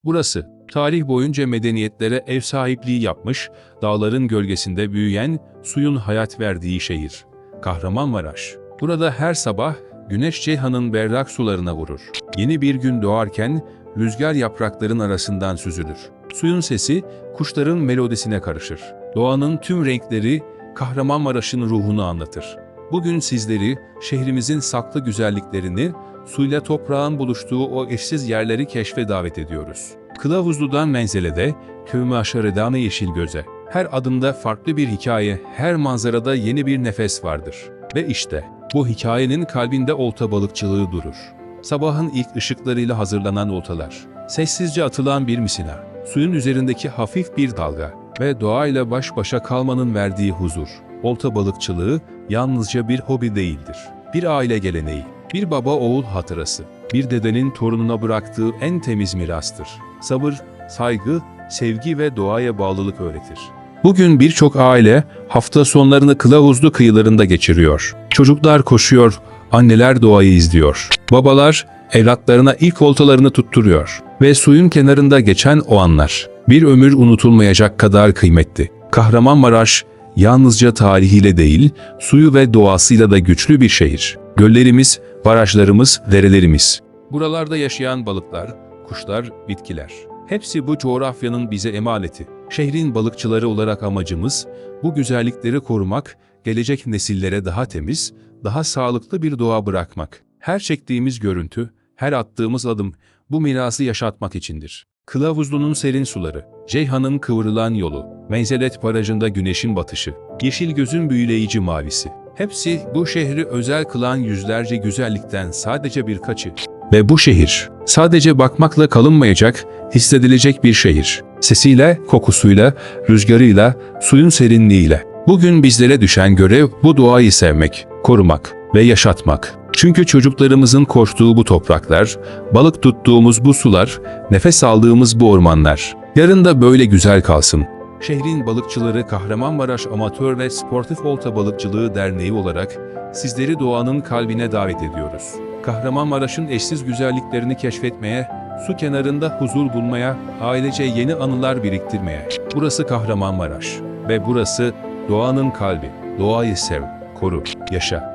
Burası, tarih boyunca medeniyetlere ev sahipliği yapmış, dağların gölgesinde büyüyen, suyun hayat verdiği şehir. Kahramanmaraş. Burada her sabah güneş Ceyhan'ın berrak sularına vurur. Yeni bir gün doğarken rüzgar yaprakların arasından süzülür. Suyun sesi kuşların melodisine karışır. Doğanın tüm renkleri Kahramanmaraş'ın ruhunu anlatır. Bugün sizleri şehrimizin saklı güzelliklerini, suyla toprağın buluştuğu o eşsiz yerleri keşfe davet ediyoruz. Kılavuzlu'dan Menzelet'e, köyümü aşağıdan Yeşilgöz'e. Her adımda farklı bir hikaye, her manzarada yeni bir nefes vardır. Ve işte bu hikayenin kalbinde olta balıkçılığı durur. Sabahın ilk ışıklarıyla hazırlanan oltalar, sessizce atılan bir misina, suyun üzerindeki hafif bir dalga ve doğayla baş başa kalmanın verdiği huzur. Olta balıkçılığı yalnızca bir hobi değildir. Bir aile geleneği, bir baba oğul hatırası, bir dedenin torununa bıraktığı en temiz mirastır. Sabır, saygı, sevgi ve doğaya bağlılık öğretir. Bugün birçok aile hafta sonlarını Kılavuzlu kıyılarında geçiriyor. Çocuklar koşuyor, anneler doğayı izliyor. Babalar evlatlarına ilk oltalarını tutturuyor. Ve suyun kenarında geçen o anlar bir ömür unutulmayacak kadar kıymetli. Kahramanmaraş yalnızca tarihiyle değil, suyu ve doğasıyla da güçlü bir şehir. Göllerimiz, barajlarımız, derelerimiz. Buralarda yaşayan balıklar, kuşlar, bitkiler. Hepsi bu coğrafyanın bize emaneti. Şehrin balıkçıları olarak amacımız, bu güzellikleri korumak, gelecek nesillere daha temiz, daha sağlıklı bir doğa bırakmak. Her çektiğimiz görüntü, her attığımız adım bu mirası yaşatmak içindir. Kılavuzlu'nun serin suları, Ceyhan'ın kıvrılan yolu, Menzelet Barajı'nda güneşin batışı, Yeşilgöz'ün büyüleyici mavisi. Hepsi bu şehri özel kılan yüzlerce güzellikten sadece birkaçı. Ve bu şehir, sadece bakmakla kalınmayacak, hissedilecek bir şehir. Sesiyle, kokusuyla, rüzgarıyla, suyun serinliğiyle. Bugün bizlere düşen görev bu doğayı sevmek, korumak ve yaşatmak. Çünkü çocuklarımızın koştuğu bu topraklar, balık tuttuğumuz bu sular, nefes aldığımız bu ormanlar, yarın da böyle güzel kalsın. Şehrin Balıkçıları Kahramanmaraş Amatör ve Sportif Olta Balıkçılığı Derneği olarak sizleri doğanın kalbine davet ediyoruz. Kahramanmaraş'ın eşsiz güzelliklerini keşfetmeye, su kenarında huzur bulmaya, ailece yeni anılar biriktirmeye. Burası Kahramanmaraş ve burası doğanın kalbi. Doğayı sev, koru, yaşa.